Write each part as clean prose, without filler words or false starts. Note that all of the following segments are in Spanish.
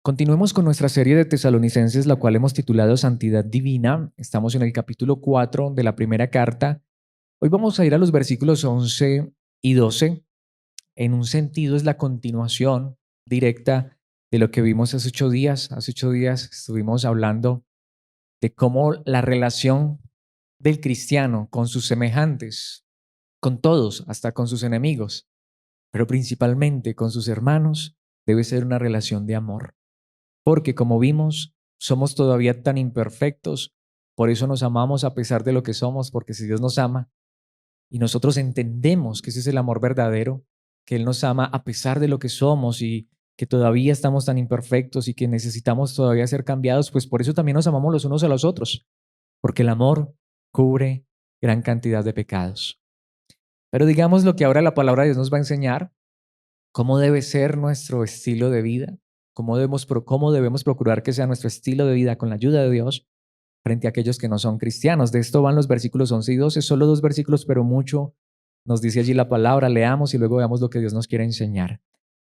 Continuemos con nuestra serie de Tesalonicenses, la cual hemos titulado Santidad Divina. Estamos en el capítulo 4 de la primera carta. Hoy vamos a ir a los versículos 11 y 12. En un sentido es la continuación directa de lo que vimos hace 8 días. Hace 8 días estuvimos hablando de cómo la relación del cristiano con sus semejantes, con todos, hasta con sus enemigos, pero principalmente con sus hermanos, debe ser una relación de amor. Porque como vimos, somos todavía tan imperfectos, por eso nos amamos a pesar de lo que somos, porque si Dios nos ama y nosotros entendemos que ese es el amor verdadero, que Él nos ama a pesar de lo que somos y que todavía estamos tan imperfectos y que necesitamos todavía ser cambiados, pues por eso también nos amamos los unos a los otros, porque el amor cubre gran cantidad de pecados. Pero digamos lo que ahora la palabra de Dios nos va a enseñar, cómo debe ser nuestro estilo de vida, cómo debemos procurar que sea nuestro estilo de vida con la ayuda de Dios frente a aquellos que no son cristianos. De esto van los versículos 11 y 12, solo 2 versículos, pero mucho nos dice allí la palabra. Leamos y luego veamos lo que Dios nos quiere enseñar.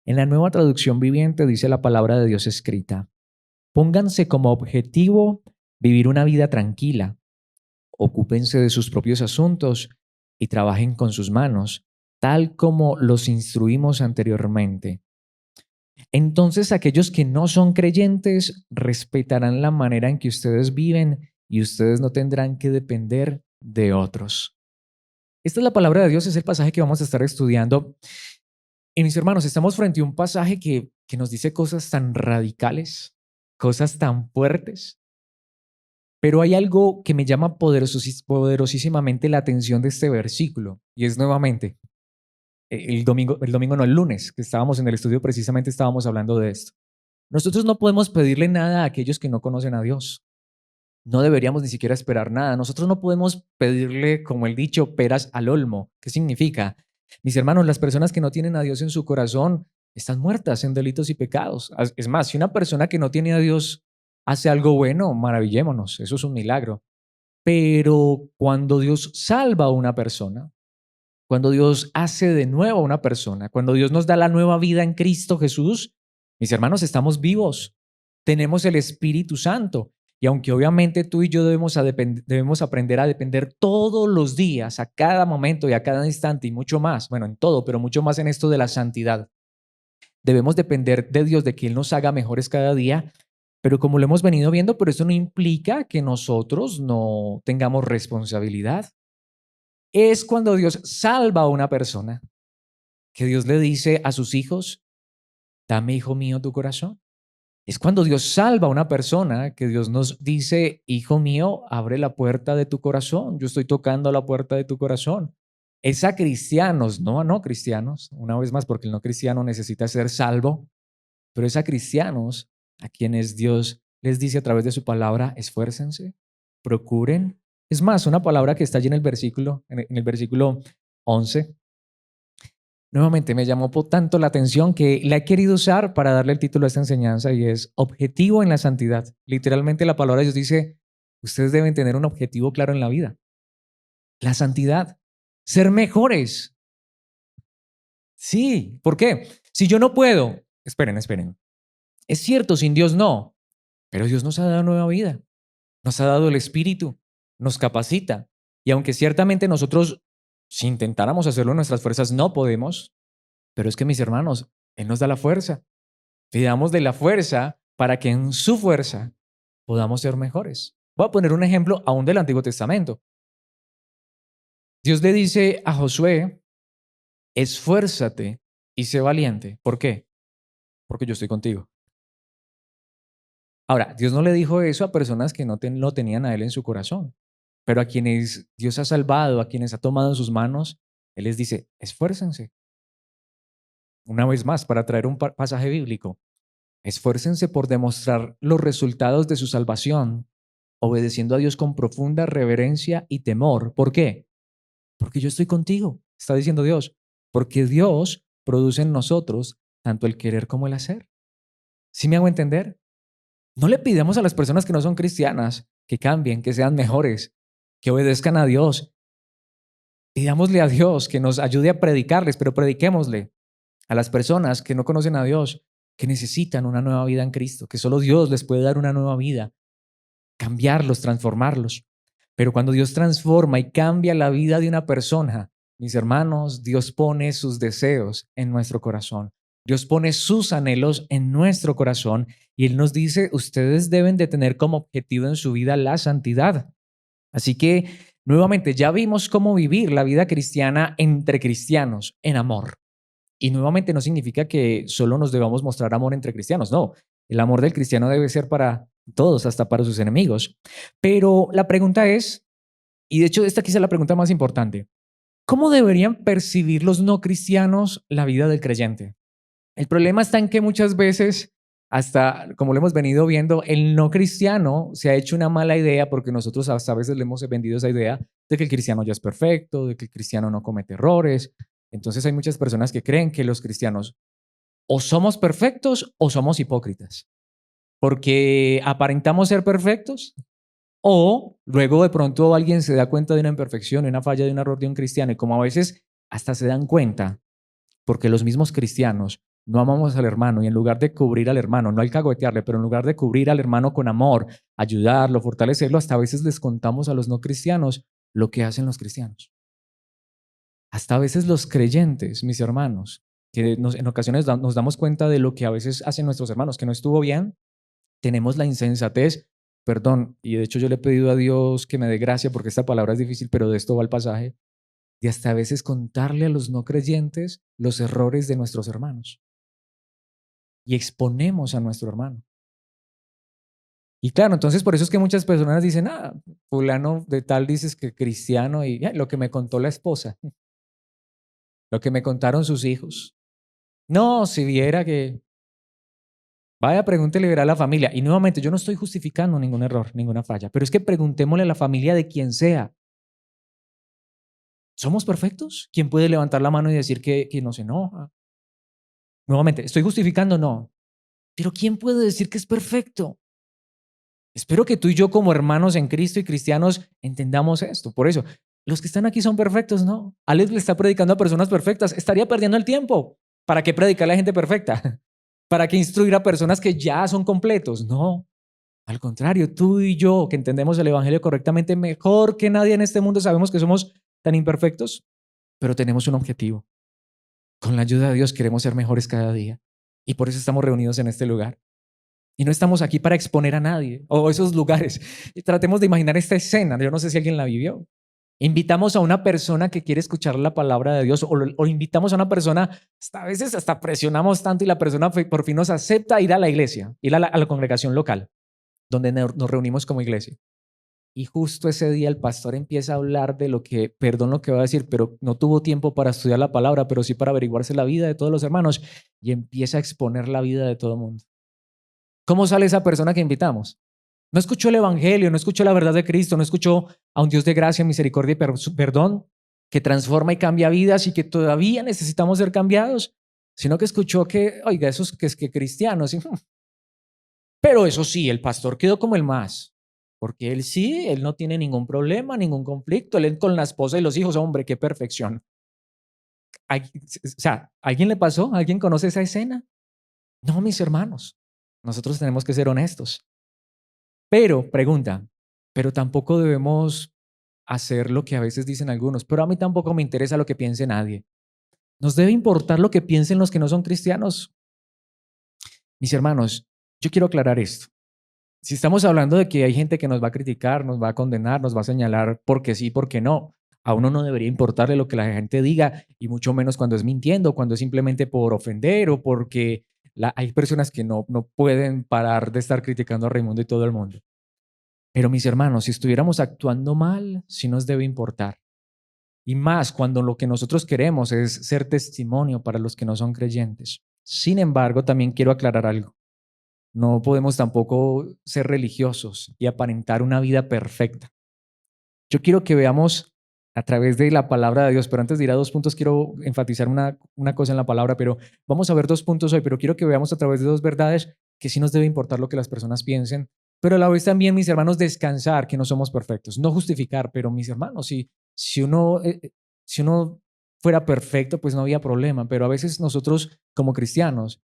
En la Nueva Traducción Viviente dice la palabra de Dios escrita: pónganse como objetivo vivir una vida tranquila, ocúpense de sus propios asuntos y trabajen con sus manos, tal como los instruimos anteriormente. Entonces aquellos que no son creyentes respetarán la manera en que ustedes viven y ustedes no tendrán que depender de otros. Esta es la palabra de Dios, es el pasaje que vamos a estar estudiando. Y mis hermanos, estamos frente a un pasaje que nos dice cosas tan radicales, cosas tan fuertes, pero hay algo que me llama poderosísimamente la atención de este versículo, y es nuevamente, el domingo no, el lunes, que estábamos en el estudio, precisamente estábamos hablando de esto. Nosotros no podemos pedirle nada a aquellos que no conocen a Dios. No deberíamos ni siquiera esperar nada. Nosotros no podemos pedirle, como el dicho, peras al olmo. ¿Qué significa? Mis hermanos, las personas que no tienen a Dios en su corazón están muertas en delitos y pecados. Es más, si una persona que no tiene a Dios hace algo bueno, maravillémonos, eso es un milagro. Pero cuando Dios salva a una persona, cuando Dios hace de nuevo a una persona, cuando Dios nos da la nueva vida en Cristo Jesús, mis hermanos, estamos vivos, tenemos el Espíritu Santo. Y aunque obviamente tú y yo debemos aprender a depender todos los días, a cada momento y a cada instante y mucho más, bueno, en todo, pero mucho más en esto de la santidad. Debemos depender de Dios, de que Él nos haga mejores cada día, pero como lo hemos venido viendo, pero eso no implica que nosotros no tengamos responsabilidad. Es cuando Dios salva a una persona que Dios le dice a sus hijos: dame, hijo mío, tu corazón. Es cuando Dios salva a una persona que Dios nos dice: hijo mío, abre la puerta de tu corazón. Yo estoy tocando la puerta de tu corazón. Es a cristianos, no a no cristianos, una vez más, porque el no cristiano necesita ser salvo, pero es a cristianos a quienes Dios les dice a través de su palabra: esfuércense, procuren. Es más, una palabra que está allí en el versículo 11. Nuevamente me llamó tanto la atención que la he querido usar para darle el título a esta enseñanza, y es objetivo en la santidad. Literalmente la palabra de Dios dice: ustedes deben tener un objetivo claro en la vida. La santidad. Ser mejores. Sí, ¿por qué? Si yo no puedo, esperen. Es cierto, sin Dios no, pero Dios nos ha dado nueva vida. Nos ha dado el Espíritu, nos capacita. Y aunque ciertamente nosotros, si intentáramos hacerlo en nuestras fuerzas, no podemos, pero es que, mis hermanos, Él nos da la fuerza. Pidamos de la fuerza para que en su fuerza podamos ser mejores. Voy a poner un ejemplo aún del Antiguo Testamento. Dios le dice a Josué: esfuérzate y sé valiente. ¿Por qué? Porque yo estoy contigo. Ahora, Dios no le dijo eso a personas que no lo tenían a Él en su corazón, pero a quienes Dios ha salvado, a quienes ha tomado en sus manos, Él les dice: esfuércense. Una vez más, para traer un pasaje bíblico: esfuércense por demostrar los resultados de su salvación, obedeciendo a Dios con profunda reverencia y temor. ¿Por qué? Porque yo estoy contigo, está diciendo Dios. Porque Dios produce en nosotros tanto el querer como el hacer. ¿Sí me hago entender? No le pidamos a las personas que no son cristianas que cambien, que sean mejores, que obedezcan a Dios. Pidámosle a Dios que nos ayude a predicarles, pero prediquémosle a las personas que no conocen a Dios. que necesitan una nueva vida en Cristo, que solo Dios les puede dar una nueva vida, cambiarlos, transformarlos. Pero cuando Dios transforma y cambia la vida de una persona, mis hermanos, Dios pone sus deseos en nuestro corazón. Dios pone sus anhelos en nuestro corazón y Él nos dice, ustedes deben de tener como objetivo en su vida la santidad. Así que, nuevamente, ya vimos cómo vivir la vida cristiana entre cristianos en amor. Y nuevamente no significa que solo nos debamos mostrar amor entre cristianos, no. El amor del cristiano debe ser para todos, hasta para sus enemigos. Pero la pregunta es, y de hecho esta quizá es la pregunta más importante, ¿cómo deberían percibir los no cristianos la vida del creyente? El problema está en que muchas veces, hasta como lo hemos venido viendo, el no cristiano se ha hecho una mala idea porque nosotros hasta a veces le hemos vendido esa idea de que el cristiano ya es perfecto, de que el cristiano no comete errores. Entonces hay muchas personas que creen que los cristianos o somos perfectos o somos hipócritas, porque aparentamos ser perfectos o luego de pronto alguien se da cuenta de una imperfección, de una falla, de un error de un cristiano y como a veces hasta se dan cuenta porque los mismos cristianos no amamos al hermano y en lugar de cubrir al hermano, no alcahuetearle, pero en lugar de cubrir al hermano con amor, ayudarlo, fortalecerlo, hasta a veces les contamos a los no cristianos lo que hacen los cristianos. Hasta a veces los creyentes, mis hermanos, que en ocasiones nos damos cuenta de lo que a veces hacen nuestros hermanos, que no estuvo bien, tenemos la insensatez, perdón, y de hecho yo le he pedido a Dios que me dé gracia porque esta palabra es difícil, pero de esto va el pasaje, de hasta a veces contarle a los no creyentes los errores de nuestros hermanos y exponemos a nuestro hermano. Y claro, entonces por eso es que muchas personas dicen, fulano de tal dices que cristiano y lo que me contó la esposa, lo que me contaron sus hijos. No, si viera que, vaya, pregúntele, verá a la familia. Y nuevamente, yo no estoy justificando ningún error, ninguna falla, pero es que preguntémosle a la familia de quien sea. ¿Somos perfectos? ¿Quién puede levantar la mano y decir que no se enoja? Nuevamente, ¿estoy justificando? No. Pero ¿quién puede decir que es perfecto? Espero que tú y yo como hermanos en Cristo y cristianos entendamos esto. Por eso, los que están aquí son perfectos, ¿no? Alex le está predicando a personas perfectas. Estaría perdiendo el tiempo. ¿Para qué predicar a la gente perfecta? ¿Para qué instruir a personas que ya son completos? No. Al contrario, tú y yo que entendemos el Evangelio correctamente, mejor que nadie en este mundo, sabemos que somos tan imperfectos, pero tenemos un objetivo. Con la ayuda de Dios queremos ser mejores cada día. Y por eso estamos reunidos en este lugar. Y no estamos aquí para exponer a nadie o esos lugares. Y tratemos de imaginar esta escena. Yo no sé si alguien la vivió. Invitamos a una persona que quiere escuchar la palabra de Dios o invitamos a una persona, hasta a veces hasta presionamos tanto y la persona por fin nos acepta ir a la iglesia, ir a la congregación local, donde nos reunimos como iglesia. Y justo ese día el pastor empieza a hablar de lo que, perdón lo que va a decir, pero no tuvo tiempo para estudiar la palabra, pero sí para averiguarse la vida de todos los hermanos y empieza a exponer la vida de todo el mundo. ¿Cómo sale esa persona que invitamos? No escuchó el evangelio, no escuchó la verdad de Cristo, no escuchó a un Dios de gracia, misericordia y perdón que transforma y cambia vidas y que todavía necesitamos ser cambiados, sino que escuchó que, oiga, esos que es que cristianos, pero eso sí, el pastor quedó como el más, porque él sí, él no tiene ningún problema, ningún conflicto, él con la esposa y los hijos, hombre, qué perfección. O sea, ¿alguien le pasó? ¿Alguien conoce esa escena? No, mis hermanos, nosotros tenemos que ser honestos. Pero, pregunta, pero tampoco debemos hacer lo que a veces dicen algunos, pero a mí tampoco me interesa lo que piense nadie. ¿Nos debe importar lo que piensen los que no son cristianos? Mis hermanos, yo quiero aclarar esto. Si estamos hablando de que hay gente que nos va a criticar, nos va a condenar, nos va a señalar porque sí, porque no, a uno no debería importarle lo que la gente diga y mucho menos cuando es mintiendo, cuando es simplemente por ofender o porque hay personas que no pueden parar de estar criticando a Raimundo y todo el mundo. Pero mis hermanos, si estuviéramos actuando mal, sí nos debe importar. Y más cuando lo que nosotros queremos es ser testimonio para los que no son creyentes. Sin embargo, también quiero aclarar algo. No podemos tampoco ser religiosos y aparentar una vida perfecta. Yo quiero que veamos a través de la palabra de Dios, pero antes de ir a 2 puntos, quiero enfatizar una cosa en la palabra, pero vamos a ver 2 puntos hoy, pero quiero que veamos a través de 2 verdades que sí nos debe importar lo que las personas piensen, pero a la vez también, mis hermanos, descansar que no somos perfectos, no justificar, pero mis hermanos, si uno fuera perfecto, pues no había problema, pero a veces nosotros como cristianos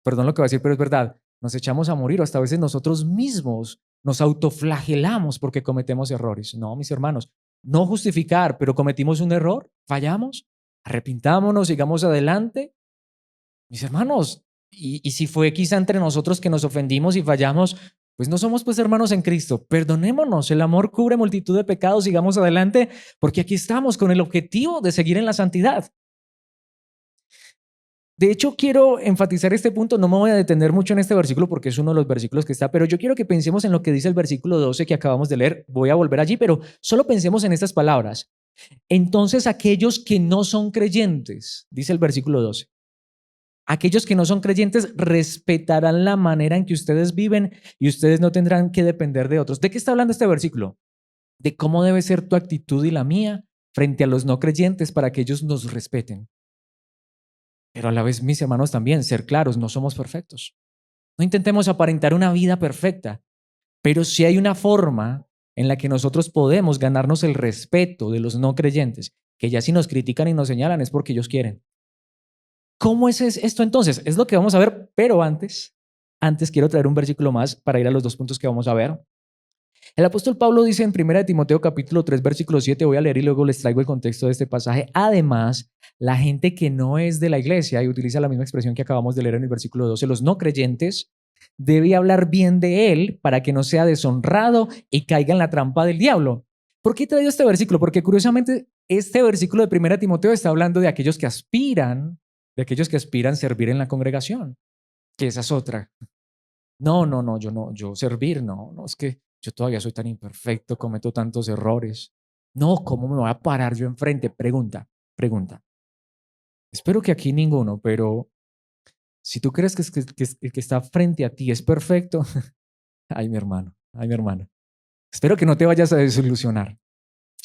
perdón lo que voy a decir, pero es verdad, nos echamos a morir o hasta a veces nosotros mismos nos autoflagelamos porque cometemos errores. No, mis hermanos, no justificar, pero cometimos un error, fallamos, arrepintámonos, sigamos adelante. Mis hermanos, y si fue quizá entre nosotros que nos ofendimos y fallamos, pues no somos pues hermanos en Cristo. Perdonémonos, el amor cubre multitud de pecados, sigamos adelante, porque aquí estamos con el objetivo de seguir en la santidad. De hecho, quiero enfatizar este punto, no me voy a detener mucho en este versículo porque es uno de los versículos que está, pero yo quiero que pensemos en lo que dice el versículo 12 que acabamos de leer. Voy a volver allí, pero solo pensemos en estas palabras. Entonces, aquellos que no son creyentes, dice el versículo 12, aquellos que no son creyentes respetarán la manera en que ustedes viven y ustedes no tendrán que depender de otros. ¿De qué está hablando este versículo? De cómo debe ser tu actitud y la mía frente a los no creyentes para que ellos nos respeten. Pero a la vez, mis hermanos, también ser claros, no somos perfectos. No intentemos aparentar una vida perfecta, pero sí hay una forma en la que nosotros podemos ganarnos el respeto de los no creyentes, que ya si nos critican y nos señalan es porque ellos quieren. ¿Cómo es esto entonces? Es lo que vamos a ver, pero antes quiero traer un versículo más para ir a los dos puntos que vamos a ver. El apóstol Pablo dice en 1 Timoteo capítulo 3 versículo 7, voy a leer y luego les traigo el contexto de este pasaje. Además, la gente que no es de la iglesia, y utiliza la misma expresión que acabamos de leer en el versículo 12, los no creyentes, debe hablar bien de él para que no sea deshonrado y caiga en la trampa del diablo. ¿Por qué he traído este versículo? Porque curiosamente este versículo de 1 Timoteo está hablando de aquellos que aspiran, a servir en la congregación, que esa es otra. No, yo servir, no, es que yo todavía soy tan imperfecto, cometo tantos errores. No, ¿cómo me voy a parar yo enfrente? Pregunta. Espero que aquí ninguno, pero si tú crees que el que está frente a ti es perfecto, ay, mi hermano, ay, mi hermana. Espero que no te vayas a desilusionar.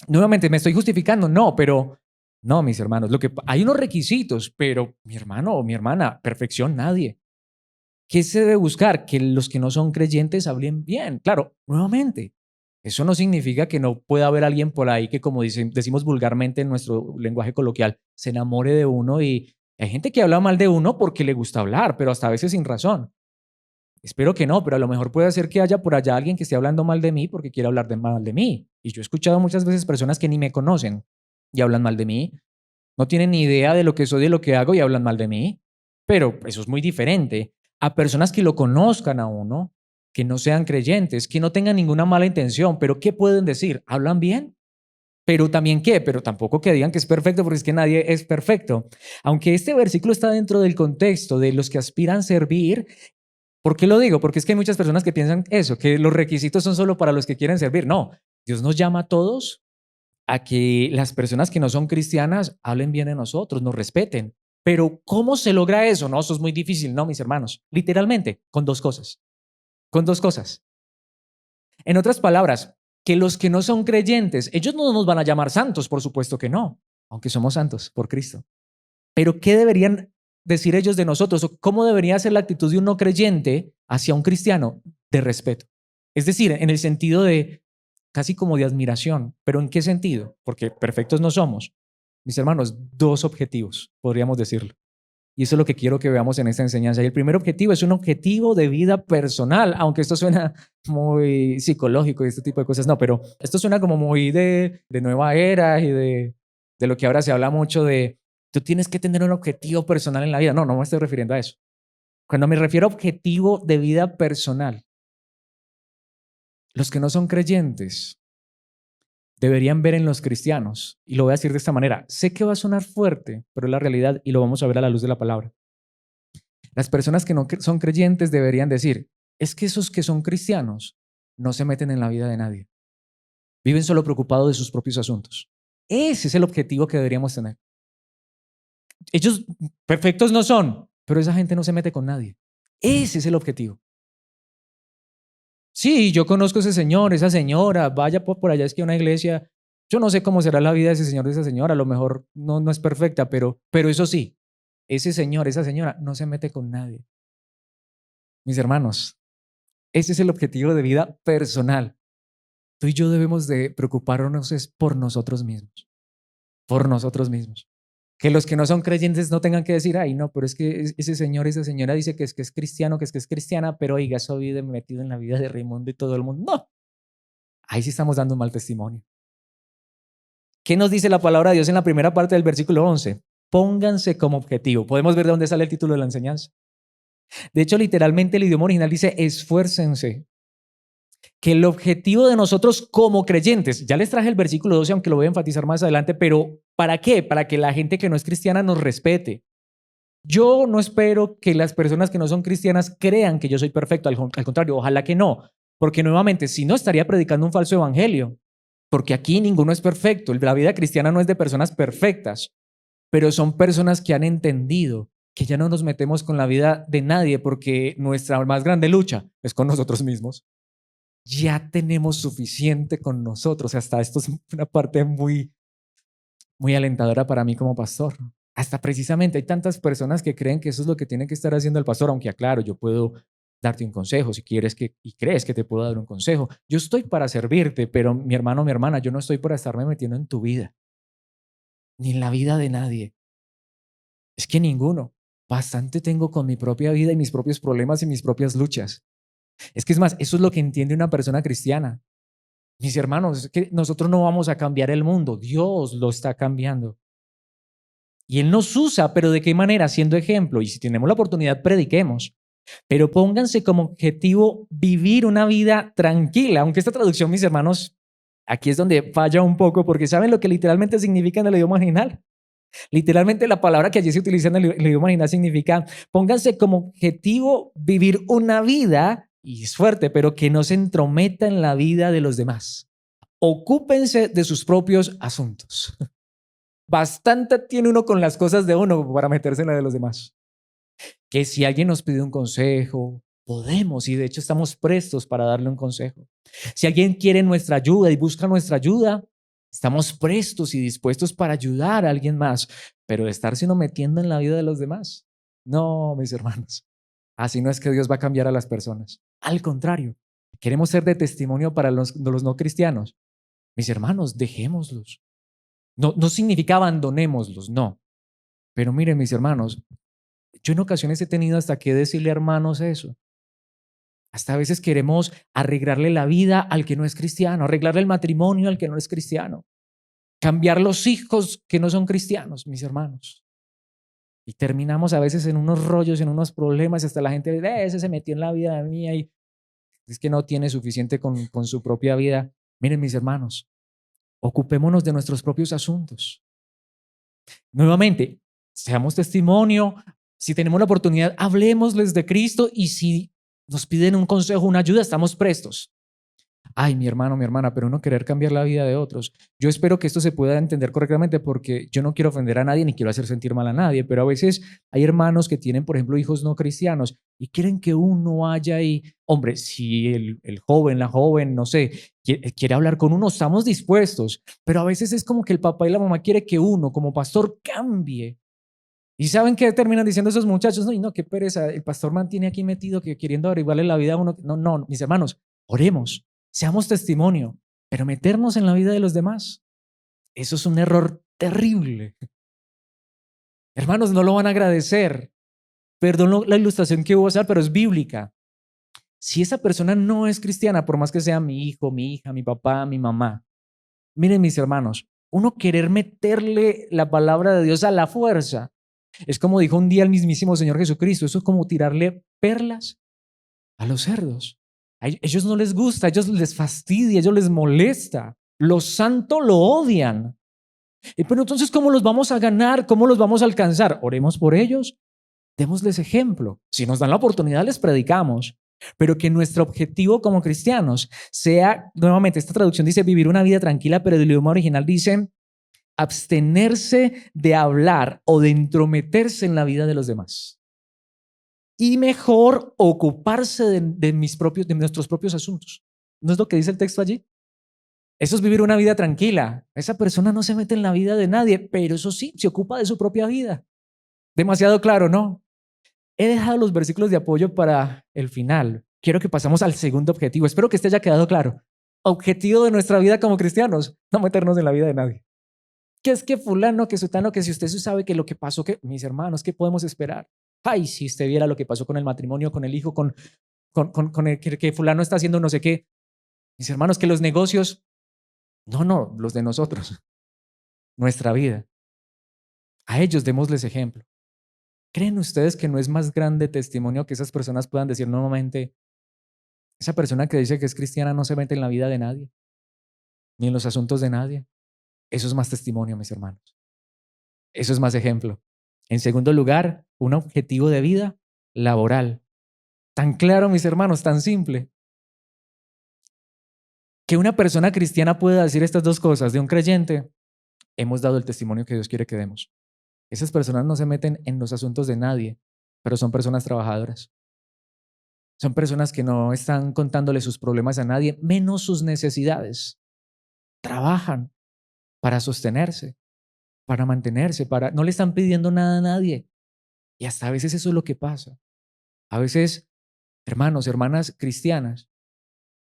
Nuevamente, me estoy justificando, no, pero no, mis hermanos, hay unos requisitos, pero mi hermano o mi hermana, perfección nadie. ¿Qué se debe buscar? Que los que no son creyentes hablen bien. Claro, nuevamente, eso no significa que no pueda haber alguien por ahí que, como decimos vulgarmente en nuestro lenguaje coloquial, se enamore de uno y hay gente que habla mal de uno porque le gusta hablar, pero hasta a veces sin razón. Espero que no, pero a lo mejor puede ser que haya por allá alguien que esté hablando mal de mí porque quiere hablar mal de mí. Y yo he escuchado muchas veces personas que ni me conocen y hablan mal de mí, no tienen ni idea de lo que soy, de lo que hago y hablan mal de mí. Pero eso es muy diferente a personas que lo conozcan a uno, que no sean creyentes, que no tengan ninguna mala intención, pero ¿qué pueden decir? ¿Hablan bien? Pero también qué, pero tampoco que digan que es perfecto, porque es que nadie es perfecto. Aunque este versículo está dentro del contexto de los que aspiran a servir, ¿por qué lo digo? Porque es que hay muchas personas que piensan eso, que los requisitos son solo para los que quieren servir. No, Dios nos llama a todos a que las personas que no son cristianas hablen bien de nosotros, nos respeten. Pero ¿cómo se logra eso? No, eso es muy difícil, no, mis hermanos. Literalmente, con dos cosas. Con dos cosas. En otras palabras, que los que no son creyentes, ellos no nos van a llamar santos, por supuesto que no, aunque somos santos por Cristo. Pero ¿qué deberían decir ellos de nosotros? ¿O cómo debería ser la actitud de un no creyente hacia un cristiano? De respeto. Es decir, en el sentido de casi como de admiración. ¿Pero en qué sentido? Porque perfectos no somos. Mis hermanos, dos objetivos, podríamos decirlo. Y eso es lo que quiero que veamos en esta enseñanza. Y el primer objetivo es un objetivo de vida personal, aunque esto suena muy psicológico y este tipo de cosas. No, pero esto suena como muy de nueva era y de lo que ahora se habla mucho de tú tienes que tener un objetivo personal en la vida. No, no me estoy refiriendo a eso. Cuando me refiero a objetivo de vida personal, los que no son creyentes deberían ver en los cristianos, y lo voy a decir de esta manera, sé que va a sonar fuerte, pero es la realidad y lo vamos a ver a la luz de la palabra. Las personas que no son creyentes deberían decir, es que esos que son cristianos no se meten en la vida de nadie, viven solo preocupados de sus propios asuntos. Ese es el objetivo que deberíamos tener. Ellos perfectos no son, pero esa gente no se mete con nadie. Ese es el objetivo. Sí, yo conozco a ese señor, esa señora, vaya por allá, es que una iglesia, yo no sé cómo será la vida de ese señor, de esa señora, a lo mejor no es perfecta, pero eso sí, ese señor, esa señora no se mete con nadie. Mis hermanos, ese es el objetivo de vida personal. Tú y yo debemos de preocuparnos es por nosotros mismos, por nosotros mismos. Que los que no son creyentes no tengan que decir, ay, no, pero es que ese señor, esa señora dice que es cristiano, que es cristiana, pero oiga, eso vive metido en la vida de Raimundo y todo el mundo. No, ahí sí estamos dando un mal testimonio. ¿Qué nos dice la palabra de Dios en la primera parte del versículo 11? Pónganse como objetivo. Podemos ver de dónde sale el título de la enseñanza. De hecho, literalmente el idioma original dice esfuércense. Que el objetivo de nosotros como creyentes, ya les traje el versículo 12, aunque lo voy a enfatizar más adelante, pero ¿para qué? Para que la gente que no es cristiana nos respete. Yo no espero que las personas que no son cristianas crean que yo soy perfecto, al contrario, ojalá que no, porque nuevamente, si no estaría predicando un falso evangelio, porque aquí ninguno es perfecto, la vida cristiana no es de personas perfectas, pero son personas que han entendido que ya no nos metemos con la vida de nadie porque nuestra más grande lucha es con nosotros mismos. Ya tenemos suficiente con nosotros. Hasta esto es una parte muy alentadora para mí como pastor. Hasta precisamente hay tantas personas que creen que eso es lo que tiene que estar haciendo el pastor, aunque aclaro, yo puedo darte un consejo si quieres y crees que te puedo dar un consejo. Yo estoy para servirte, pero mi hermano, mi hermana, yo no estoy para estarme metiendo en tu vida, ni en la vida de nadie. Es que ninguno. Bastante tengo con mi propia vida y mis propios problemas y mis propias luchas. Es que es más, eso es lo que entiende una persona cristiana. Mis hermanos, es que nosotros no vamos a cambiar el mundo, Dios lo está cambiando. Y Él nos usa, pero ¿de qué manera? Siendo ejemplo. Y si tenemos la oportunidad, prediquemos. Pero pónganse como objetivo vivir una vida tranquila. Aunque esta traducción, mis hermanos, aquí es donde falla un poco, porque ¿saben lo que literalmente significa en el idioma original? Literalmente la palabra que allí se utiliza en el idioma original significa pónganse como objetivo vivir una vida, y es fuerte, pero que no se entrometa en la vida de los demás. Ocúpense de sus propios asuntos. Bastante tiene uno con las cosas de uno para meterse en la de los demás. Que si alguien nos pide un consejo, podemos y de hecho estamos prestos para darle un consejo. Si alguien quiere nuestra ayuda y busca nuestra ayuda, estamos prestos y dispuestos para ayudar a alguien más, pero de estar sino metiendo en la vida de los demás. No, mis hermanos, así no es que Dios va a cambiar a las personas. Al contrario, queremos ser de testimonio para los no cristianos. Mis hermanos, dejémoslos. No, no significa abandonémoslos, no. Pero miren, mis hermanos, yo en ocasiones he tenido hasta que decirle a hermanos eso. Hasta a veces queremos arreglarle la vida al que no es cristiano, arreglarle el matrimonio al que no es cristiano, cambiar los hijos que no son cristianos, mis hermanos. Y terminamos a veces en unos rollos, en unos problemas, hasta la gente dice, ese se metió en la vida mía y es que no tiene suficiente con su propia vida. Miren, mis hermanos, ocupémonos de nuestros propios asuntos. Nuevamente, seamos testimonio. Si tenemos la oportunidad, hablemosles de Cristo y si nos piden un consejo, una ayuda, estamos prestos. Ay, mi hermano, mi hermana, pero no querer cambiar la vida de otros. Yo espero que esto se pueda entender correctamente porque yo no quiero ofender a nadie ni quiero hacer sentir mal a nadie, pero a veces hay hermanos que tienen, por ejemplo, hijos no cristianos y quieren que uno vaya y, hombre, si el joven, la joven, no sé, quiere hablar con uno, estamos dispuestos, pero a veces es como que el papá y la mamá quiere que uno como pastor cambie. ¿Y saben qué terminan diciendo esos muchachos? No, y no, qué pereza, el pastor mantiene aquí metido que queriendo averiguarle la vida a uno. No, no, mis hermanos, oremos, seamos testimonio, pero meternos en la vida de los demás, eso es un error terrible. Hermanos, no lo van a agradecer. Perdón la ilustración que voy a usar, pero es bíblica. Si esa persona no es cristiana, por más que sea mi hijo, mi hija, mi papá, mi mamá, miren mis hermanos, uno querer meterle la palabra de Dios a la fuerza, es como dijo un día el mismísimo Señor Jesucristo, eso es como tirarle perlas a los cerdos. A ellos no les gusta, a ellos les fastidia, a ellos les molesta. Los santos lo odian. Pero entonces, ¿cómo los vamos a ganar? ¿Cómo los vamos a alcanzar? Oremos por ellos, démosles ejemplo. Si nos dan la oportunidad, les predicamos. Pero que nuestro objetivo como cristianos sea, nuevamente, esta traducción dice vivir una vida tranquila, pero el idioma original dice abstenerse de hablar o de entrometerse en la vida de los demás. Y mejor ocuparse de nuestros propios asuntos. ¿No es lo que dice el texto allí? Eso es vivir una vida tranquila. Esa persona no se mete en la vida de nadie, pero eso sí, se ocupa de su propia vida. Demasiado claro, ¿no? He dejado los versículos de apoyo para el final. Quiero que pasemos al segundo objetivo. Espero que este haya quedado claro. Objetivo de nuestra vida como cristianos, no meternos en la vida de nadie. Que es que fulano, que sutano, que si usted sabe que lo que pasó, que mis hermanos, ¿qué podemos esperar? Ay, si usted viera lo que pasó con el matrimonio, con el hijo, con el que fulano está haciendo no sé qué. Mis hermanos, que los negocios, no, los de nosotros, nuestra vida. A ellos démosles ejemplo. ¿Creen ustedes que no es más grande testimonio que esas personas puedan decir nuevamente, esa persona que dice que es cristiana no se mete en la vida de nadie, ni en los asuntos de nadie? Eso es más testimonio, mis hermanos. Eso es más ejemplo. En segundo lugar, un objetivo de vida laboral. Tan claro, mis hermanos, tan simple. Que una persona cristiana pueda decir estas dos cosas de un creyente, hemos dado el testimonio que Dios quiere que demos. Esas personas no se meten en los asuntos de nadie, pero son personas trabajadoras. Son personas que no están contándole sus problemas a nadie, menos sus necesidades. Trabajan para sostenerse, para mantenerse, no le están pidiendo nada a nadie. Y hasta a veces eso es lo que pasa. A veces, hermanos, hermanas cristianas,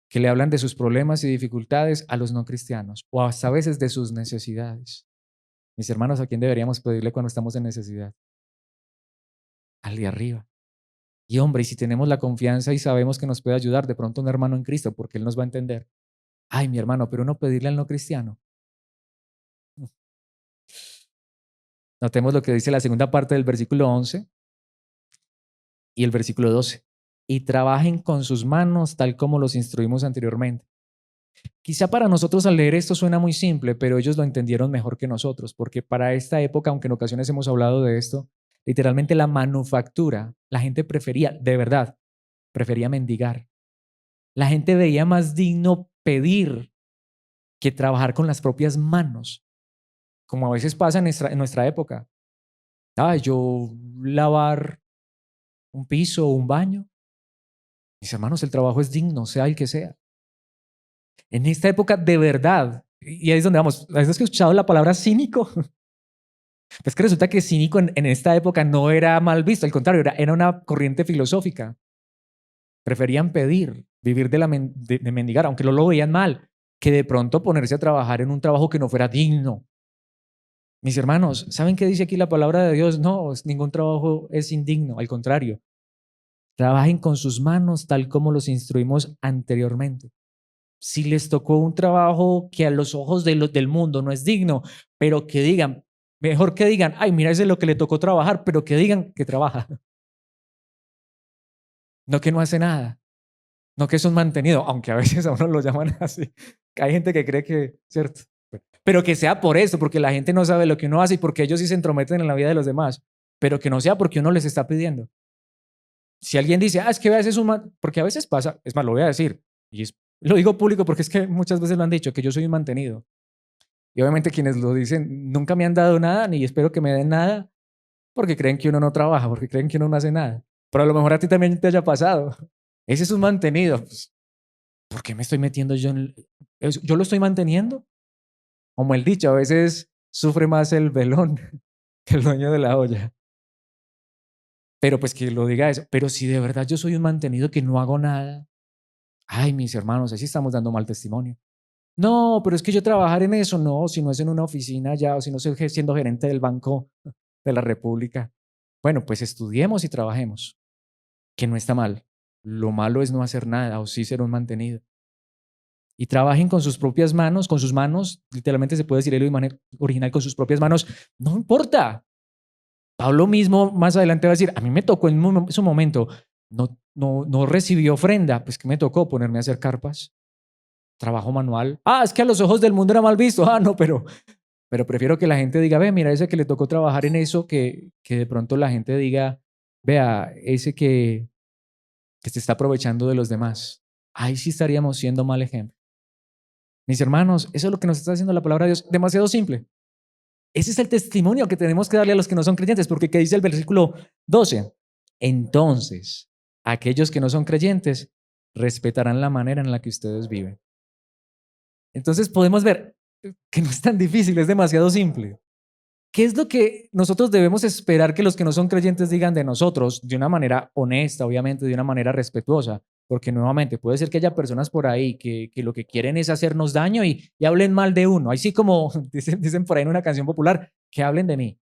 que le hablan de sus problemas y dificultades a los no cristianos, o hasta a veces de sus necesidades. Mis hermanos, ¿a quién deberíamos pedirle cuando estamos en necesidad? Al de arriba. Y hombre, y si tenemos la confianza y sabemos que nos puede ayudar, de pronto un hermano en Cristo, porque Él nos va a entender. Ay, mi hermano, pero no pedirle al no cristiano. Notemos lo que dice la segunda parte del versículo 11 y el versículo 12. Y trabajen con sus manos tal como los instruimos anteriormente. Quizá para nosotros al leer esto suena muy simple, pero ellos lo entendieron mejor que nosotros, porque para esta época, aunque en ocasiones hemos hablado de esto, literalmente la manufactura, la gente prefería, de verdad, prefería mendigar. La gente veía más digno pedir que trabajar con las propias manos, como a veces pasa en nuestra época. Yo lavar un piso o un baño. Mis hermanos, el trabajo es digno, sea el que sea. En esta época, de verdad, y ahí es donde vamos, ¿has escuchado la palabra cínico? Pues que resulta que cínico en esta época no era mal visto, al contrario, era una corriente filosófica. Preferían pedir, vivir de mendigar, aunque lo veían mal, que de pronto ponerse a trabajar en un trabajo que no fuera digno. Mis hermanos, ¿saben qué dice aquí la palabra de Dios? No, ningún trabajo es indigno, al contrario. Trabajen con sus manos tal como los instruimos anteriormente. Si les tocó un trabajo que a los ojos del mundo no es digno, pero que digan, mejor que digan, ay, mira, ese es lo que le tocó trabajar, pero que digan que trabaja. No que no hace nada, no que es un mantenido, aunque a veces a uno lo llaman así. Hay gente que cree que, ¿cierto? Pero que sea por eso, porque la gente no sabe lo que uno hace y porque ellos sí se entrometen en la vida de los demás, pero que no sea porque uno les está pidiendo. Si alguien dice, es que a veces porque a veces pasa, es más, lo voy a decir, lo digo público porque es que muchas veces lo han dicho, que yo soy un mantenido. Y obviamente quienes lo dicen nunca me han dado nada, ni espero que me den nada, porque creen que uno no trabaja, porque creen que uno no hace nada. Pero a lo mejor a ti también te haya pasado. Ese es un mantenido. Pues, ¿por qué me estoy metiendo yo yo lo estoy manteniendo? Como el dicho, a veces sufre más el velón que el dueño de la olla. Pero pues que lo diga eso. Pero si de verdad yo soy un mantenido que no hago nada, ay, mis hermanos, así estamos dando mal testimonio. No, pero es que yo trabajar en eso, no, si no es en una oficina ya, o si no soy siendo gerente del Banco de la República. Bueno, pues estudiemos y trabajemos, que no está mal. Lo malo es no hacer nada o sí ser un mantenido. Y trabajen con sus propias manos, con sus manos, literalmente se puede decir el original, con sus propias manos, no importa. Pablo mismo más adelante va a decir, a mí me tocó en su momento, no recibí ofrenda, pues que me tocó ponerme a hacer carpas, trabajo manual. Es que a los ojos del mundo era mal visto. No, pero prefiero que la gente diga, ve, mira, ese que le tocó trabajar en eso, que de pronto la gente diga, vea, ese que se está aprovechando de los demás. Ahí sí estaríamos siendo mal ejemplo. Mis hermanos, eso es lo que nos está haciendo la palabra de Dios, demasiado simple. Ese es el testimonio que tenemos que darle a los que no son creyentes, porque ¿qué dice el versículo 12? Entonces, aquellos que no son creyentes respetarán la manera en la que ustedes viven. Entonces podemos ver que no es tan difícil, es demasiado simple. ¿Qué es lo que nosotros debemos esperar que los que no son creyentes digan de nosotros de una manera honesta, obviamente, de una manera respetuosa? porque nuevamente puede ser que haya personas por ahí que lo que quieren es hacernos daño y hablen mal de uno, así como dicen por ahí en una canción popular, que hablen de mí.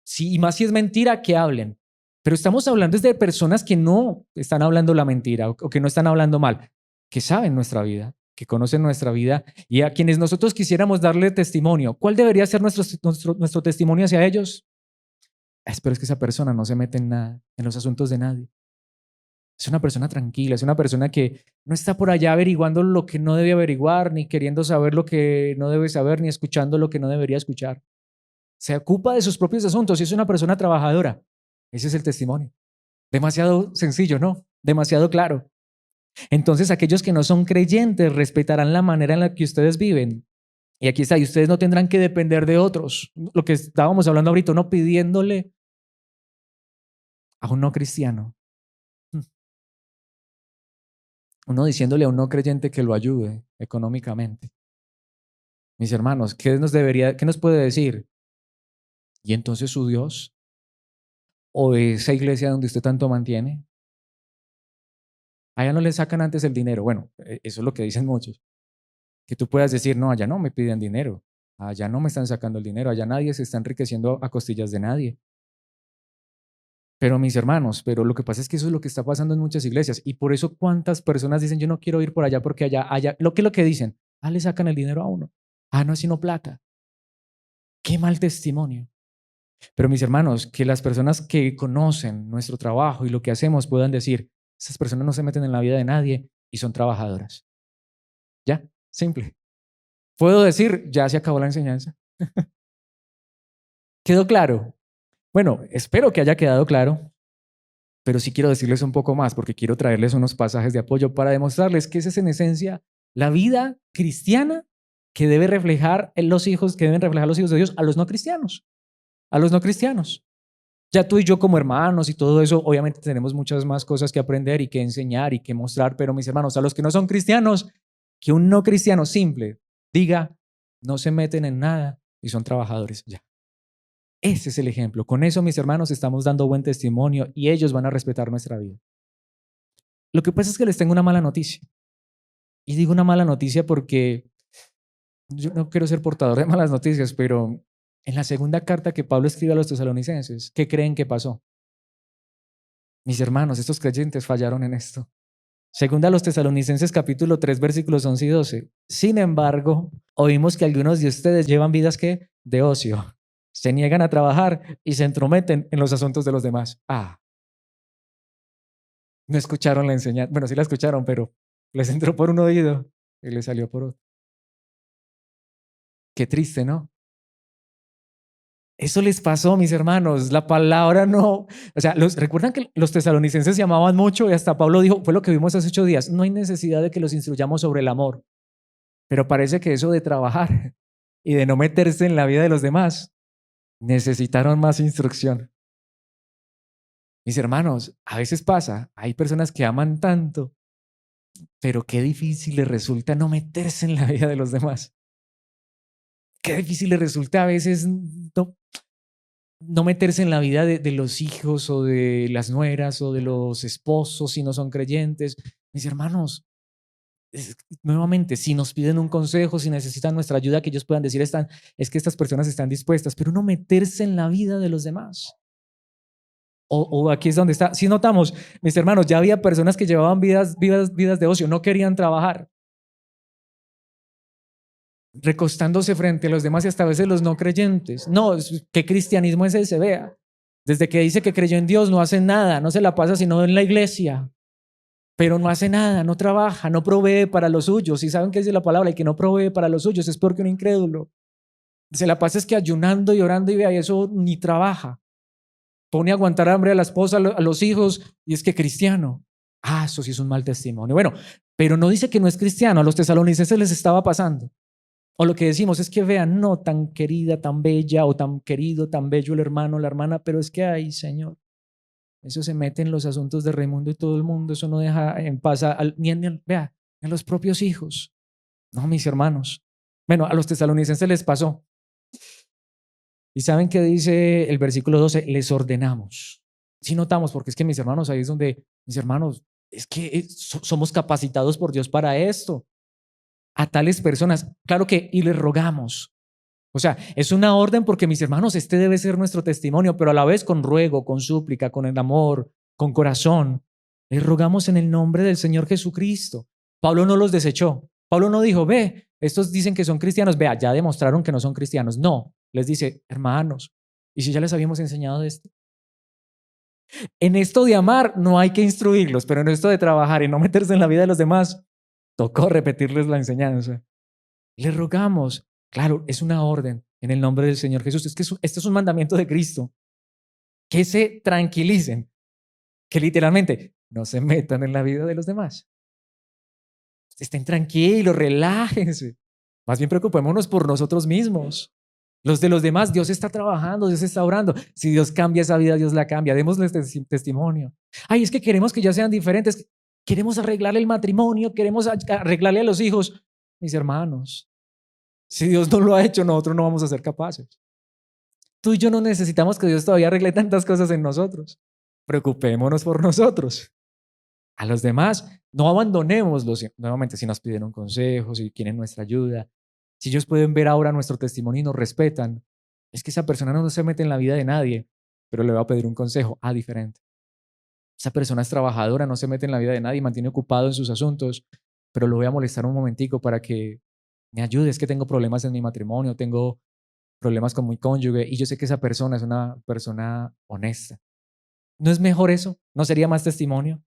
Sí, y más si es mentira, que hablen. Pero estamos hablando de personas que no están hablando la mentira o que no están hablando mal, que saben nuestra vida, que conocen nuestra vida y a quienes nosotros quisiéramos darle testimonio. ¿Cuál debería ser nuestro testimonio hacia ellos? Espero es que esa persona no se mete en nada, en los asuntos de nadie. Es una persona tranquila, es una persona que no está por allá averiguando lo que no debe averiguar, ni queriendo saber lo que no debe saber, ni escuchando lo que no debería escuchar. Se ocupa de sus propios asuntos y es una persona trabajadora. Ese es el testimonio. Demasiado sencillo, ¿no? Demasiado claro. Entonces, aquellos que no son creyentes respetarán la manera en la que ustedes viven. Y aquí está, y ustedes no tendrán que depender de otros. Lo que estábamos hablando ahorita, no pidiéndole a un no cristiano, uno diciéndole a un no creyente que lo ayude económicamente. Mis hermanos, qué nos puede decir? ¿Y entonces su Dios? ¿O esa iglesia donde usted tanto mantiene? Allá no le sacan antes el dinero. Bueno, eso es lo que dicen muchos. Que tú puedas decir, no, allá no me piden dinero. Allá no me están sacando el dinero. Allá nadie se está enriqueciendo a costillas de nadie. Pero mis hermanos, pero lo que pasa es que eso es lo que está pasando en muchas iglesias. Y por eso cuántas personas dicen, yo no quiero ir por allá porque allá, lo que dicen, le sacan el dinero a uno. No es sino plata. Qué mal testimonio. Pero mis hermanos, que las personas que conocen nuestro trabajo y lo que hacemos puedan decir, esas personas no se meten en la vida de nadie y son trabajadoras. Ya, simple. Puedo decir, ya se acabó la enseñanza. ¿Quedó claro? Bueno, espero que haya quedado claro, pero sí quiero decirles un poco más porque quiero traerles unos pasajes de apoyo para demostrarles que esa es en esencia la vida cristiana que debe reflejar los hijos, que deben reflejar los hijos de Dios a los no cristianos, a los no cristianos. Ya tú y yo como hermanos y todo eso, obviamente tenemos muchas más cosas que aprender y que enseñar y que mostrar, pero mis hermanos, a los que no son cristianos, que un no cristiano simple diga, no se meten en nada y son trabajadores. Ya. Ese es el ejemplo. Con eso, mis hermanos, estamos dando buen testimonio y ellos van a respetar nuestra vida. Lo que pasa es que les tengo una mala noticia. Y digo una mala noticia porque yo no quiero ser portador de malas noticias, pero en la segunda carta que Pablo escribe a los tesalonicenses, ¿qué creen que pasó? Mis hermanos, estos creyentes fallaron en esto. Segunda a los tesalonicenses capítulo 3 versículos 11 y 12. Sin embargo, oímos que algunos de ustedes llevan vidas que de ocio. Se niegan a trabajar y se entrometen en los asuntos de los demás. No escucharon la enseñanza. Bueno, sí la escucharon, pero les entró por un oído y les salió por otro. Qué triste, ¿no? Eso les pasó, mis hermanos. La palabra no. O sea, recuerdan que los tesalonicenses se amaban mucho y hasta Pablo dijo, fue lo que vimos hace 8 días, no hay necesidad de que los instruyamos sobre el amor. Pero parece que eso de trabajar y de no meterse en la vida de los demás, necesitaron más instrucción. Mis hermanos, a veces pasa, hay personas que aman tanto, pero qué difícil les resulta no meterse en la vida de los demás. Qué difícil les resulta a veces no meterse en la vida de los hijos o de las nueras o de los esposos si no son creyentes. Mis hermanos, nuevamente, si nos piden un consejo, si necesitan nuestra ayuda, que ellos puedan decir, es que estas personas están dispuestas, pero no meterse en la vida de los demás. O aquí es donde está. Si notamos, mis hermanos, ya había personas que llevaban vidas de ocio, no querían trabajar, recostándose frente a los demás y hasta a veces los no creyentes. No, ¿qué cristianismo es ese? Vea, desde que dice que creyó en Dios no hace nada, no se la pasa sino en la iglesia, pero no hace nada, no trabaja, no provee para los suyos. Y saben qué dice la palabra, el que no provee para los suyos es peor que un incrédulo. Se la pasa es que ayunando y orando y vea, y eso ni trabaja. Pone a aguantar hambre a la esposa, a los hijos, y es que cristiano. Eso sí es un mal testimonio. Bueno, pero no dice que no es cristiano, a los tesalonicenses les estaba pasando. O lo que decimos es que vean, no tan querida, tan bella o tan querido, tan bello el hermano, la hermana, pero es que hay, Señor, eso se mete en los asuntos de Raimundo y todo el mundo, eso no deja en paz vea, a los propios hijos. No, mis hermanos. Bueno, a los tesalonicenses les pasó. ¿Y saben qué dice el versículo 12? Les ordenamos. Si notamos, porque es que mis hermanos, ahí es donde, mis hermanos, Es que somos capacitados por Dios para esto. A tales personas, claro que, y les rogamos. O sea, es una orden porque mis hermanos, este debe ser nuestro testimonio, pero a la vez con ruego, con súplica, con el amor, con corazón. Les rogamos en el nombre del Señor Jesucristo. Pablo no los desechó. Pablo no dijo, ve, estos dicen que son cristianos, vea, ya demostraron que no son cristianos. No, les dice, hermanos, ¿y si ya les habíamos enseñado esto? En esto de amar no hay que instruirlos, pero en esto de trabajar y no meterse en la vida de los demás, tocó repetirles la enseñanza. Les rogamos, claro, es una orden en el nombre del Señor Jesús. Es que este es un mandamiento de Cristo. Que se tranquilicen, que literalmente no se metan en la vida de los demás. Estén tranquilos, relájense. Más bien preocupémonos por nosotros mismos. Los de los demás, Dios está trabajando, Dios está orando. Si Dios cambia esa vida, Dios la cambia. Démosles testimonio. Ay, es que queremos que ya sean diferentes. Queremos arreglarle el matrimonio, queremos arreglarle a los hijos. Mis hermanos, si Dios no lo ha hecho, nosotros no vamos a ser capaces. Tú y yo no necesitamos que Dios todavía arregle tantas cosas en nosotros. Preocupémonos por nosotros. A los demás, no abandonémoslos. Nuevamente, si nos piden un consejo, si quieren nuestra ayuda, si ellos pueden ver ahora nuestro testimonio y nos respetan, es que esa persona no se mete en la vida de nadie, pero le va a pedir un consejo. Diferente. Esa persona es trabajadora, no se mete en la vida de nadie, mantiene ocupado en sus asuntos, pero lo voy a molestar un momentico para que me ayude. Es que tengo problemas en mi matrimonio, tengo problemas con mi cónyuge y yo sé que esa persona es una persona honesta. ¿No es mejor eso? ¿No sería más testimonio?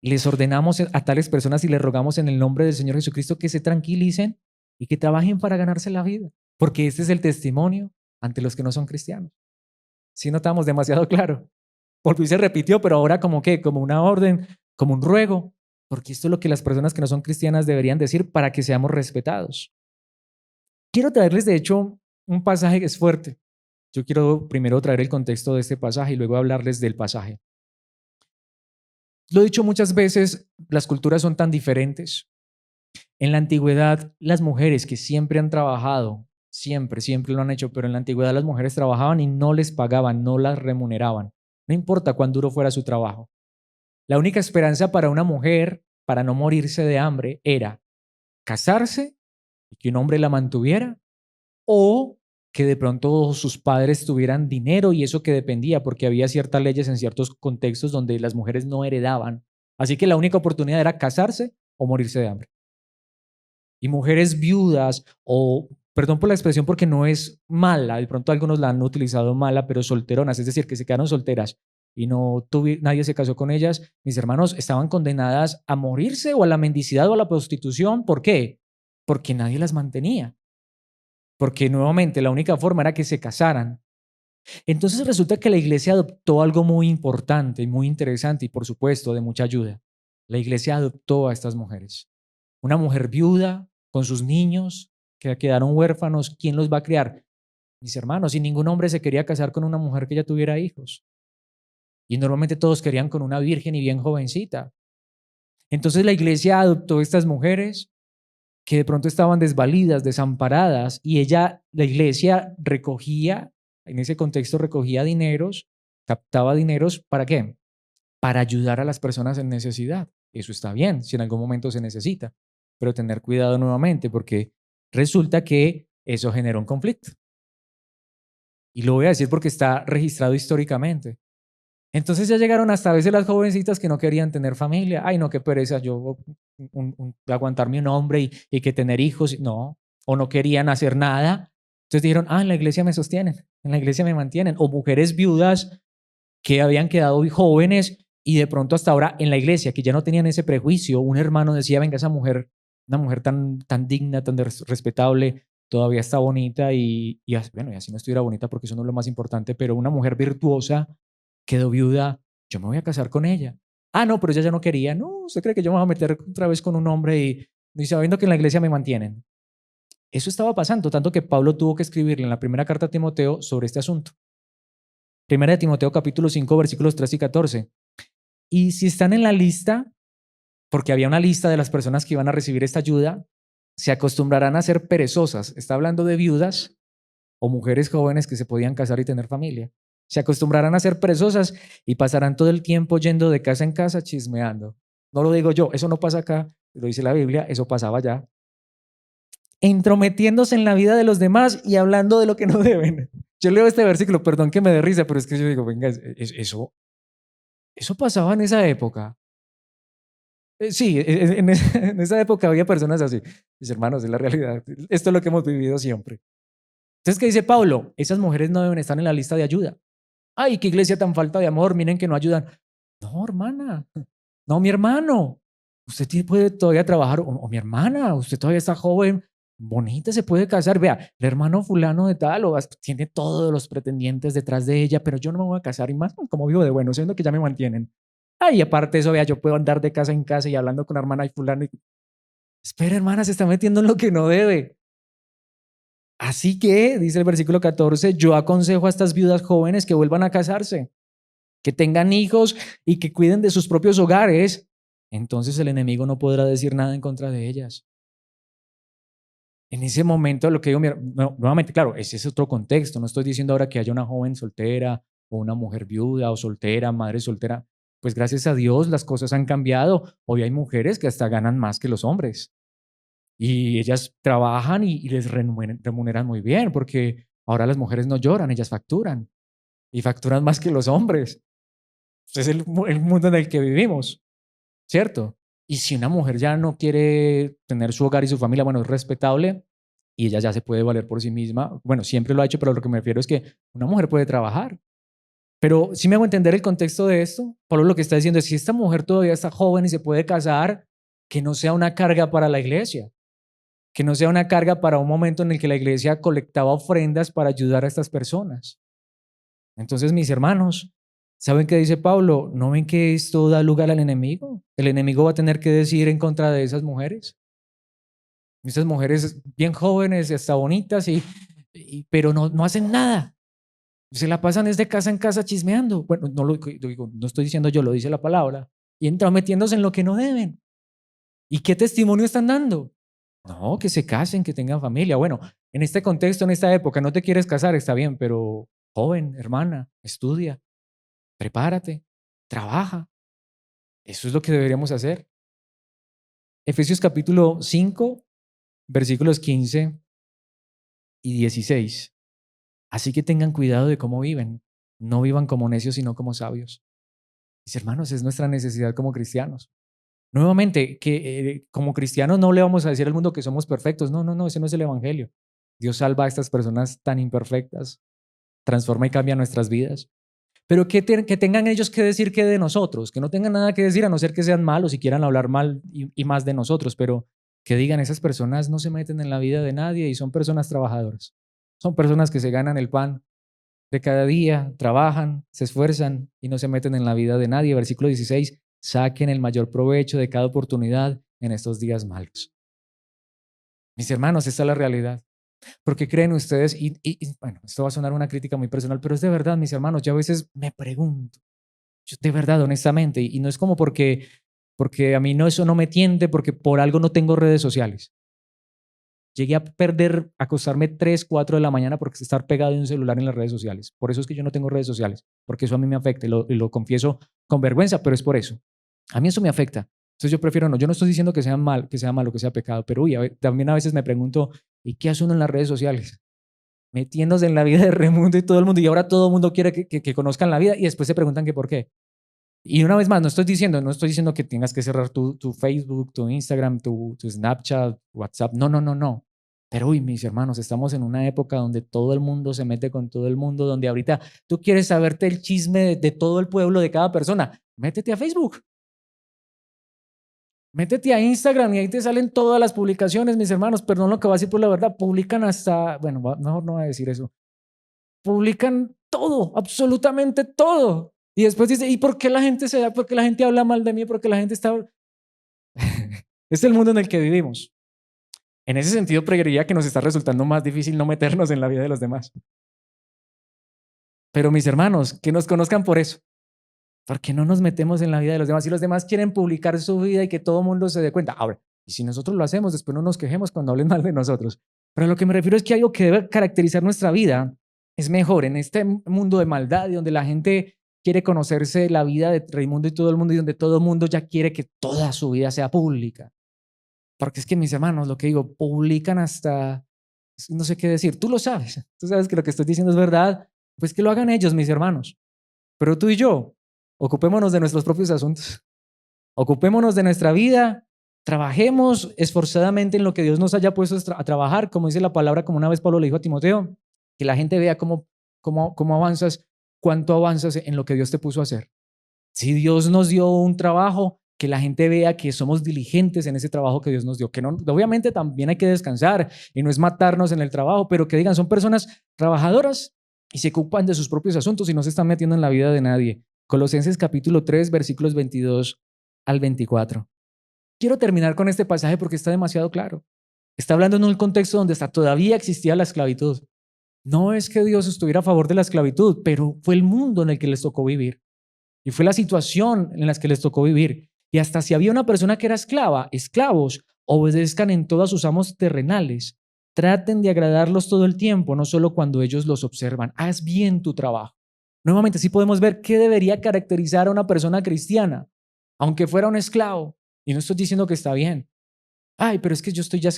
Les ordenamos a tales personas y les rogamos en el nombre del Señor Jesucristo que se tranquilicen y que trabajen para ganarse la vida, porque este es el testimonio ante los que no son cristianos. Si notamos demasiado claro. Volvió y se repitió, pero ahora como que, como una orden, como un ruego, porque esto es lo que las personas que no son cristianas deberían decir para que seamos respetados. Quiero traerles, de hecho, un pasaje que es fuerte. Yo quiero primero traer el contexto de este pasaje y luego hablarles del pasaje. Lo he dicho muchas veces, las culturas son tan diferentes. En la antigüedad, las mujeres que siempre han trabajado, siempre lo han hecho, pero en la antigüedad las mujeres trabajaban y no les pagaban, no las remuneraban. No importa cuán duro fuera su trabajo. La única esperanza para una mujer, para no morirse de hambre, era casarse y que un hombre la mantuviera, o que de pronto sus padres tuvieran dinero y eso que dependía, porque había ciertas leyes en ciertos contextos donde las mujeres no heredaban. Así que la única oportunidad era casarse o morirse de hambre. Y mujeres viudas, o perdón por la expresión porque no es mala, de pronto algunos la han utilizado mala, pero solteronas, es decir, que se quedaron solteras y nadie se casó con ellas, mis hermanos, estaban condenadas a morirse o a la mendicidad o a la prostitución. ¿Por qué? Porque nadie las mantenía. Porque nuevamente la única forma era que se casaran. Entonces resulta que la iglesia adoptó algo muy importante y muy interesante y por supuesto de mucha ayuda. La iglesia adoptó a estas mujeres. Una mujer viuda con sus niños que quedaron huérfanos, ¿quién los va a criar? Mis hermanos, y ningún hombre se quería casar con una mujer que ya tuviera hijos. Y normalmente todos querían con una virgen y bien jovencita. Entonces la iglesia adoptó a estas mujeres que de pronto estaban desvalidas, desamparadas, y la iglesia recogía, en ese contexto recogía dineros, captaba dineros, ¿para qué? Para ayudar a las personas en necesidad. Eso está bien, si en algún momento se necesita, pero tener cuidado nuevamente, porque resulta que eso genera un conflicto. Y lo voy a decir porque está registrado históricamente. Entonces ya llegaron hasta a veces las jovencitas que no querían tener familia. Ay, no, qué pereza, yo aguantarme un hombre y que tener hijos. No, o no querían hacer nada. Entonces dijeron, en la iglesia me sostienen, en la iglesia me mantienen. O mujeres viudas que habían quedado jóvenes y de pronto hasta ahora en la iglesia, que ya no tenían ese prejuicio, un hermano decía, venga, esa mujer, una mujer tan digna, tan respetable, todavía está bonita bueno, y así no estuviera bonita porque eso no es lo más importante, pero una mujer virtuosa quedó viuda, yo me voy a casar con ella. No, pero ella ya no quería. No, ¿usted cree que yo me voy a meter otra vez con un hombre y sabiendo que en la iglesia me mantienen? Eso estaba pasando, tanto que Pablo tuvo que escribirle en la primera carta a Timoteo sobre este asunto. Primera de Timoteo capítulo 5 versículos 3 y 14. Y si están en la lista, porque había una lista de las personas que iban a recibir esta ayuda, se acostumbrarán a ser perezosas. Está hablando de viudas o mujeres jóvenes que se podían casar y tener familia. se acostumbrarán a ser perezosas y pasarán todo el tiempo yendo de casa en casa chismeando. No lo digo yo, eso no pasa acá, lo dice la Biblia, eso pasaba allá. Entrometiéndose en la vida de los demás y hablando de lo que no deben. Yo leo este versículo, perdón que me dé risa, pero es que yo digo, venga, eso pasaba en esa época. Sí, en esa época había personas así. Mis hermanos, es la realidad. Esto es lo que hemos vivido siempre. Entonces, ¿qué dice Pablo? Esas mujeres no deben estar en la lista de ayuda. Ay, qué iglesia tan falta de amor, miren que no ayudan. No, hermana, no, mi hermano, usted puede todavía trabajar, o mi hermana, usted todavía está joven, bonita, se puede casar. Vea, el hermano fulano de tal, tiene todos los pretendientes detrás de ella, pero yo no me voy a casar y más como vivo de bueno, siendo que ya me mantienen. Ay, aparte de eso, vea, yo puedo andar de casa en casa y hablando con la hermana y fulano. Espera, hermana, se está metiendo en lo que no debe. Así que, dice el versículo 14, yo aconsejo a estas viudas jóvenes que vuelvan a casarse, que tengan hijos y que cuiden de sus propios hogares. Entonces el enemigo no podrá decir nada en contra de ellas. En ese momento, lo que digo, nuevamente, claro, ese es otro contexto. No estoy diciendo ahora que haya una joven soltera o una mujer viuda o soltera, madre soltera. Pues gracias a Dios las cosas han cambiado. Hoy hay mujeres que hasta ganan más que los hombres. Y ellas trabajan y les remuneran muy bien, porque ahora las mujeres no lloran, ellas facturan. Y facturan más que los hombres. Es el mundo en el que vivimos, ¿cierto? Y si una mujer ya no quiere tener su hogar y su familia, bueno, es respetable y ella ya se puede valer por sí misma. Bueno, siempre lo ha hecho, pero lo que me refiero es que una mujer puede trabajar. Pero si me hago entender el contexto de esto, Pablo lo que está diciendo es, si esta mujer todavía está joven y se puede casar, que no sea una carga para la iglesia, que no sea una carga para un momento en el que la iglesia colectaba ofrendas para ayudar a estas personas. Entonces, mis hermanos, ¿saben qué dice Pablo? ¿No ven que esto da lugar al enemigo? El enemigo va a tener que decir en contra de esas mujeres. Esas mujeres bien jóvenes, hasta bonitas, pero no hacen nada. Se la pasan desde casa en casa chismeando. Bueno, no estoy diciendo yo, lo dice la palabra. Y entran metiéndose en lo que no deben. ¿Y qué testimonio están dando? No, que se casen, que tengan familia. Bueno, en este contexto, en esta época, no te quieres casar, está bien, pero joven, hermana, estudia, prepárate, trabaja. Eso es lo que deberíamos hacer. Efesios capítulo 5, versículos 15 y 16. Así que tengan cuidado de cómo viven. No vivan como necios, sino como sabios. Mis hermanos, es nuestra necesidad como cristianos. Nuevamente, que como cristianos no le vamos a decir al mundo que somos perfectos. No, no, no, ese no es el evangelio. Dios salva a estas personas tan imperfectas, transforma y cambia nuestras vidas. Pero que tengan ellos que decir que de nosotros, que no tengan nada que decir a no ser que sean malos y quieran hablar mal y más de nosotros, pero que digan, esas personas no se meten en la vida de nadie y son personas trabajadoras. Son personas que se ganan el pan de cada día, trabajan, se esfuerzan y no se meten en la vida de nadie. Versículo 16, saquen el mayor provecho de cada oportunidad en estos días malos. Mis hermanos, esta es la realidad. ¿Por qué creen ustedes? Bueno, esto va a sonar una crítica muy personal, pero es de verdad, mis hermanos. Yo a veces me pregunto, yo de verdad, honestamente, y no es como porque a mí no, eso no me tiente, porque por algo no tengo redes sociales. Llegué a acostarme 3, 4 de la mañana porque estar pegado en un celular en las redes sociales. Por eso es que yo no tengo redes sociales, porque eso a mí me afecta y lo confieso con vergüenza, pero es por eso. A mí eso me afecta. Entonces yo prefiero no. Yo no estoy diciendo que sea mal, que sea malo, que sea pecado, pero también a veces me pregunto, ¿y qué hace uno en las redes sociales? Metiéndose en la vida de Raimundo y todo el mundo, y ahora todo el mundo quiere que conozcan la vida y después se preguntan que por qué. Y una vez más, no estoy diciendo que tengas que cerrar tu Facebook, tu Instagram, tu Snapchat, WhatsApp. No, no, no, no. Pero uy, mis hermanos, estamos en una época donde todo el mundo se mete con todo el mundo, donde ahorita tú quieres saberte el chisme de todo el pueblo, de cada persona. Métete a Facebook. Métete a Instagram y ahí te salen todas las publicaciones, mis hermanos. Perdón lo que voy a decir por la verdad. Publican hasta, bueno, mejor no voy a decir eso. Publican todo, absolutamente todo. Y después dice, ¿y por qué la gente se da? ¿Por qué la gente habla mal de mí? ¿Por qué la gente está...? Es el mundo en el que vivimos. En ese sentido, creería que nos está resultando más difícil no meternos en la vida de los demás. Pero mis hermanos, que nos conozcan por eso. ¿Por qué no nos metemos en la vida de los demás? Si los demás quieren publicar su vida y que todo el mundo se dé cuenta. Ahora, y si nosotros lo hacemos, después no nos quejemos cuando hablen mal de nosotros. Pero a lo que me refiero es que hay algo que debe caracterizar nuestra vida es mejor en este mundo de maldad y donde la gente quiere conocerse la vida de Raimundo y todo el mundo y donde todo el mundo ya quiere que toda su vida sea pública. Porque es que mis hermanos, lo que digo, publican hasta, no sé qué decir, tú sabes que lo que estoy diciendo es verdad, pues que lo hagan ellos, mis hermanos. Pero tú y yo, ocupémonos de nuestros propios asuntos, ocupémonos de nuestra vida, trabajemos esforzadamente en lo que Dios nos haya puesto a trabajar, como dice la palabra, como una vez Pablo le dijo a Timoteo, que la gente vea cómo avanzas, cuánto avanzas en lo que Dios te puso a hacer. Si Dios nos dio un trabajo, que la gente vea que somos diligentes en ese trabajo que Dios nos dio, que no, obviamente también hay que descansar y no es matarnos en el trabajo, pero que digan, son personas trabajadoras y se ocupan de sus propios asuntos y no se están metiendo en la vida de nadie. Colosenses capítulo 3, versículos 22 al 24. Quiero terminar con este pasaje porque está demasiado claro. Está hablando en un contexto donde hasta todavía existía la esclavitud. No es que Dios estuviera a favor de la esclavitud, pero fue el mundo en el que les tocó vivir. Y fue la situación en la que les tocó vivir. Y hasta si había una persona que era esclava, esclavos, obedezcan en todo a sus amos terrenales. Traten de agradarlos todo el tiempo, no solo cuando ellos los observan. Haz bien tu trabajo. Nuevamente, sí podemos ver qué debería caracterizar a una persona cristiana, aunque fuera un esclavo. Y no estoy diciendo que está bien. Ay, pero es que yo estoy ya,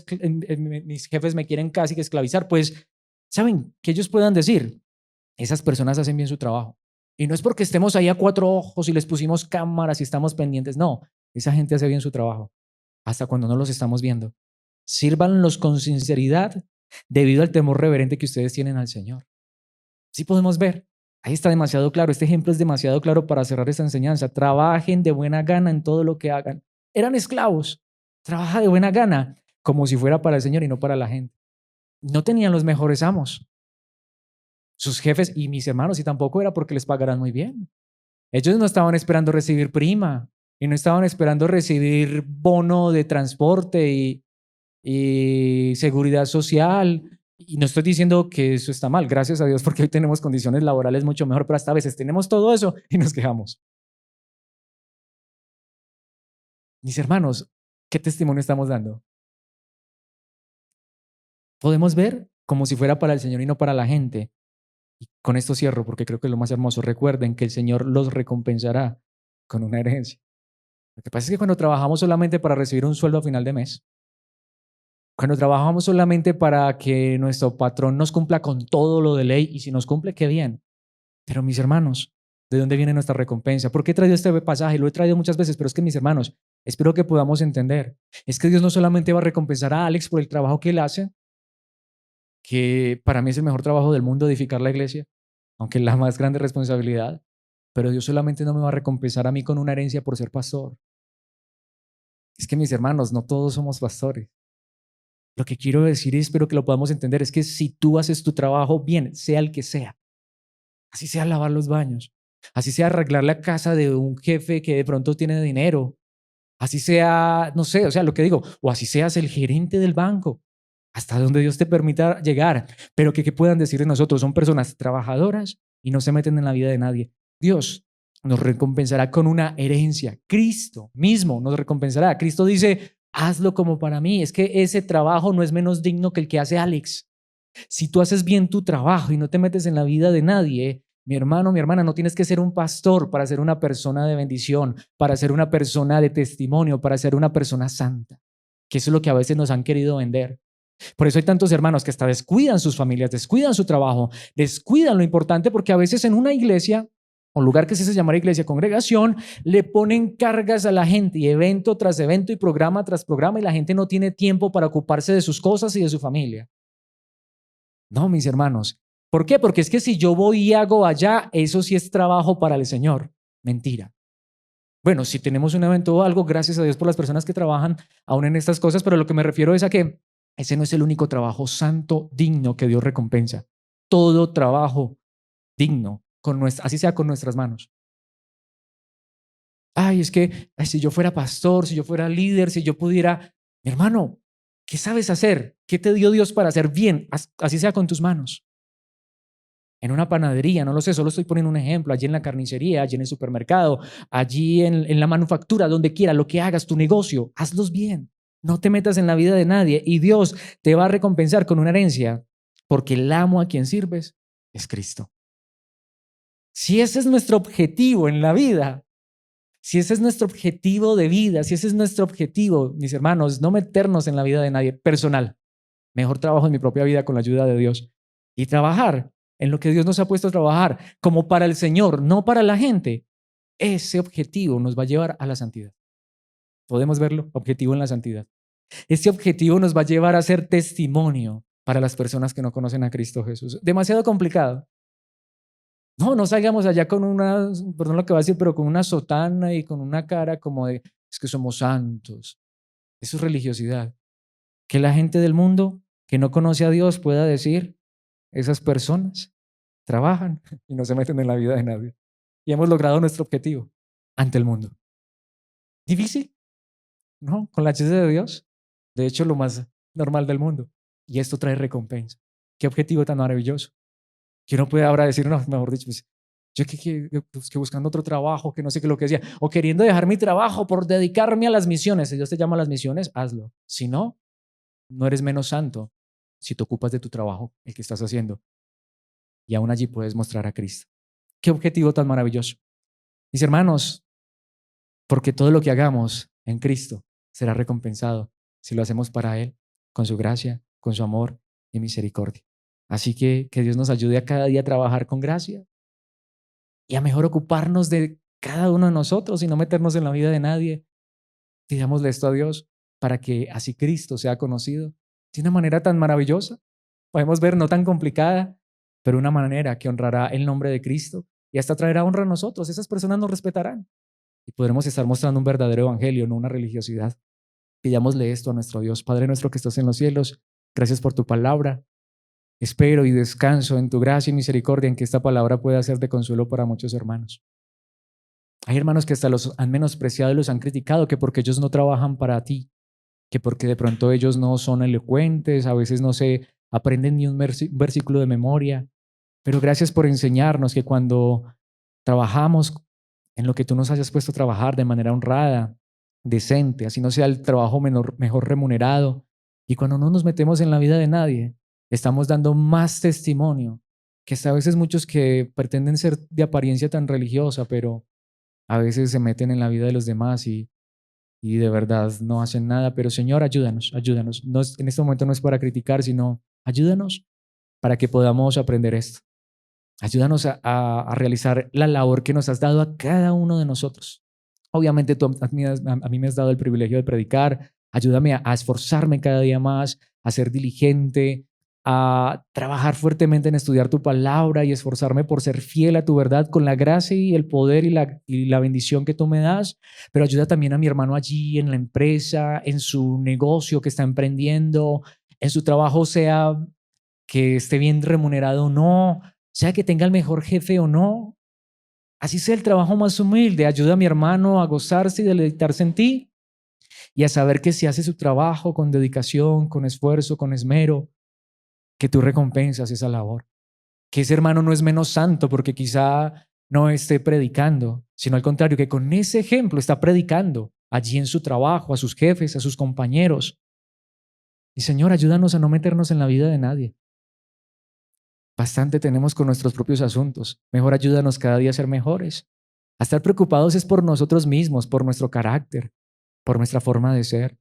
mis jefes me quieren casi que esclavizar. Pues, ¿saben? Que ellos puedan decir, esas personas hacen bien su trabajo. Y no es porque estemos ahí a cuatro ojos y les pusimos cámaras y estamos pendientes. No, esa gente hace bien su trabajo, hasta cuando no los estamos viendo. Sírvanlos con sinceridad debido al temor reverente que ustedes tienen al Señor. Sí podemos ver. Ahí está demasiado claro. Este ejemplo es demasiado claro para cerrar esta enseñanza. Trabajen de buena gana en todo lo que hagan. Eran esclavos. Trabaja de buena gana, como si fuera para el Señor y no para la gente. No tenían los mejores amos. Sus jefes y mis hermanos, y tampoco era porque les pagaran muy bien. Ellos no estaban esperando recibir prima y no estaban esperando recibir bono de transporte y seguridad social. Y no estoy diciendo que eso está mal, gracias a Dios, porque hoy tenemos condiciones laborales mucho mejor, pero hasta a veces tenemos todo eso y nos quejamos. Mis hermanos, ¿qué testimonio estamos dando? Podemos ver como si fuera para el Señor y no para la gente. Y con esto cierro porque creo que es lo más hermoso. Recuerden que el Señor los recompensará con una herencia. Lo que pasa es que cuando trabajamos solamente para recibir un sueldo a final de mes, cuando trabajamos solamente para que nuestro patrón nos cumpla con todo lo de ley, y si nos cumple, qué bien. Pero mis hermanos, ¿de dónde viene nuestra recompensa? ¿Por qué he traído este pasaje? Lo he traído muchas veces, pero es que mis hermanos, espero que podamos entender. Es que Dios no solamente va a recompensar a Alex por el trabajo que él hace, que para mí es el mejor trabajo del mundo edificar la iglesia, aunque es la más grande responsabilidad, pero Dios solamente no me va a recompensar a mí con una herencia por ser pastor. Es que mis hermanos, no todos somos pastores. Lo que quiero decir y espero que lo podamos entender es que si tú haces tu trabajo bien, sea el que sea, así sea lavar los baños, así sea arreglar la casa de un jefe que de pronto tiene dinero, así sea, no sé, o sea, lo que digo, o así seas el gerente del banco, hasta donde Dios te permita llegar, pero que puedan decir de nosotros, son personas trabajadoras y no se meten en la vida de nadie. Dios nos recompensará con una herencia. Cristo mismo nos recompensará. Cristo dice, hazlo como para mí. Es que ese trabajo no es menos digno que el que hace Alex. Si tú haces bien tu trabajo y no te metes en la vida de nadie, mi hermano, mi hermana, no tienes que ser un pastor para ser una persona de bendición, para ser una persona de testimonio, para ser una persona santa, que eso es lo que a veces nos han querido vender. Por eso hay tantos hermanos que hasta descuidan sus familias, descuidan su trabajo, descuidan lo importante, porque a veces en una iglesia, o lugar que se llama iglesia, congregación, le ponen cargas a la gente y evento tras evento y programa tras programa, y la gente no tiene tiempo para ocuparse de sus cosas y de su familia. No, mis hermanos. ¿Por qué? Porque es que si yo voy y hago allá, eso sí es trabajo para el Señor. Mentira. Bueno, si tenemos un evento o algo, gracias a Dios por las personas que trabajan aún en estas cosas, pero lo que me refiero es a que ese no es el único trabajo santo, digno que Dios recompensa. Todo trabajo digno, así sea con nuestras manos. Ay, es que si yo fuera pastor, si yo fuera líder, si yo pudiera, mi hermano, ¿qué sabes hacer? ¿Qué te dio Dios para hacer bien? Así sea con tus manos. En una panadería, no lo sé, solo estoy poniendo un ejemplo, allí en la carnicería, allí en el supermercado, allí en la manufactura, donde quiera, lo que hagas, tu negocio, hazlos bien. No te metas en la vida de nadie y Dios te va a recompensar con una herencia, porque el amo a quien sirves es Cristo. Si ese es nuestro objetivo en la vida, si ese es nuestro objetivo de vida, si ese es nuestro objetivo, mis hermanos, no meternos en la vida de nadie, personal. Mejor trabajo en mi propia vida con la ayuda de Dios y trabajar en lo que Dios nos ha puesto a trabajar, como para el Señor, no para la gente. Ese objetivo nos va a llevar a la santidad. Podemos verlo, objetivo en la santidad. Ese objetivo nos va a llevar a ser testimonio para las personas que no conocen a Cristo Jesús. Demasiado complicado. No salgamos allá con una, perdón lo que va a decir, pero con una sotana y con una cara como de, es que somos santos. Eso es religiosidad. Que la gente del mundo que no conoce a Dios pueda decir, esas personas trabajan y no se meten en la vida de nadie. Y hemos logrado nuestro objetivo ante el mundo. ¿Difícil? No, con la ayuda de Dios. De hecho, lo más normal del mundo. Y esto trae recompensa. Qué objetivo tan maravilloso. Que uno puede ahora decir, no, mejor dicho, pues, yo que buscando otro trabajo, que no sé qué lo que decía, o queriendo dejar mi trabajo por dedicarme a las misiones. Si Dios te llama a las misiones, hazlo. Si no, no eres menos santo si te ocupas de tu trabajo, el que estás haciendo. Y aún allí puedes mostrar a Cristo. Qué objetivo tan maravilloso. Mis hermanos, porque todo lo que hagamos en Cristo será recompensado si lo hacemos para Él, con su gracia, con su amor y misericordia. Así que Dios nos ayude a cada día a trabajar con gracia y a mejor ocuparnos de cada uno de nosotros y no meternos en la vida de nadie. Digámosle esto a Dios para que así Cristo sea conocido de una manera tan maravillosa. Podemos ver no tan complicada, pero una manera que honrará el nombre de Cristo y hasta traerá honra a nosotros. Esas personas nos respetarán y podremos estar mostrando un verdadero evangelio, no una religiosidad. Pidámosle esto a nuestro Dios. Padre nuestro que estás en los cielos, gracias por tu palabra. Espero y descanso en tu gracia y misericordia en que esta palabra pueda ser de consuelo para muchos hermanos. Hay hermanos que hasta los han menospreciado y los han criticado, que porque ellos no trabajan para ti, que porque de pronto ellos no son elocuentes, a veces no se aprenden ni un versículo de memoria. Pero gracias por enseñarnos que cuando trabajamos en lo que tú nos hayas puesto a trabajar de manera honrada, decente, así no sea el trabajo mejor remunerado, y cuando no nos metemos en la vida de nadie, estamos dando más testimonio que hasta a veces muchos que pretenden ser de apariencia tan religiosa, pero a veces se meten en la vida de los demás y de verdad no hacen nada. Pero Señor, ayúdanos, ayúdanos. No en este momento no es para criticar, sino ayúdanos para que podamos aprender esto. Ayúdanos a realizar la labor que nos has dado a cada uno de nosotros. Obviamente tú a mí me has dado el privilegio de predicar. Ayúdame a esforzarme cada día más, a ser diligente, a trabajar fuertemente en estudiar tu palabra y esforzarme por ser fiel a tu verdad con la gracia y el poder y la bendición que tú me das. Pero ayuda también a mi hermano allí en la empresa, en su negocio que está emprendiendo, en su trabajo, sea que esté bien remunerado o no, sea que tenga el mejor jefe o no. Así sea el trabajo más humilde, ayuda a mi hermano a gozarse y deleitarse en ti y a saber que si hace su trabajo con dedicación, con esfuerzo, con esmero, que tú recompensas esa labor. Que ese hermano no es menos santo porque quizá no esté predicando, sino al contrario, que con ese ejemplo está predicando allí en su trabajo, a sus jefes, a sus compañeros. Y Señor, ayúdanos a no meternos en la vida de nadie. Bastante tenemos con nuestros propios asuntos. Mejor ayúdanos cada día a ser mejores. A estar preocupados es por nosotros mismos, por nuestro carácter, por nuestra forma de ser.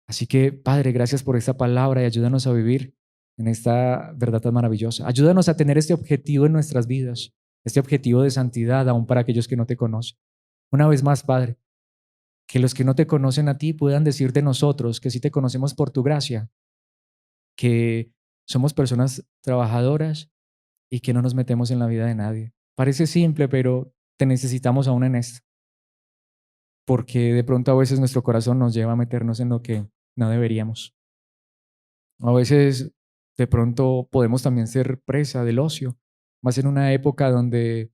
Así que, Padre, gracias por esta palabra y ayúdanos a vivir en esta verdad tan maravillosa. Ayúdanos a tener este objetivo en nuestras vidas, este objetivo de santidad aún para aquellos que no te conocen. Una vez más, Padre, que los que no te conocen a ti puedan decir de nosotros que sí te conocemos por tu gracia, que somos personas trabajadoras y que no nos metemos en la vida de nadie. Parece simple, pero te necesitamos aún en esto, porque de pronto a veces nuestro corazón nos lleva a meternos en lo que no deberíamos. A veces de pronto podemos también ser presa del ocio, más en una época donde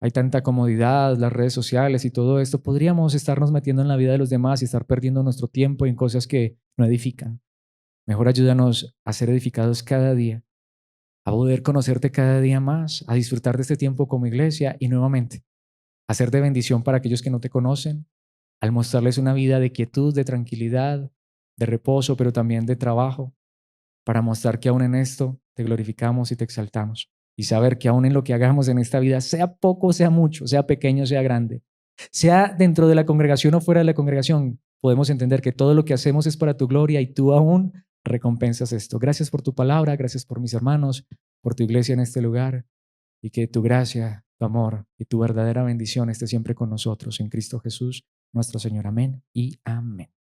hay tanta comodidad, las redes sociales y todo esto, podríamos estarnos metiendo en la vida de los demás y estar perdiendo nuestro tiempo en cosas que no edifican. Mejor ayúdanos a ser edificados cada día, a poder conocerte cada día más, a disfrutar de este tiempo como iglesia y nuevamente a ser de bendición para aquellos que no te conocen, al mostrarles una vida de quietud, de tranquilidad, de reposo, pero también de trabajo, para mostrar que aún en esto te glorificamos y te exaltamos. Y saber que aún en lo que hagamos en esta vida, sea poco, sea mucho, sea pequeño, sea grande, sea dentro de la congregación o fuera de la congregación, podemos entender que todo lo que hacemos es para tu gloria y tú aún recompensas esto. Gracias por tu palabra, gracias por mis hermanos, por tu iglesia en este lugar y que tu gracia, tu amor y tu verdadera bendición esté siempre con nosotros en Cristo Jesús, nuestro Señor. Amén y amén.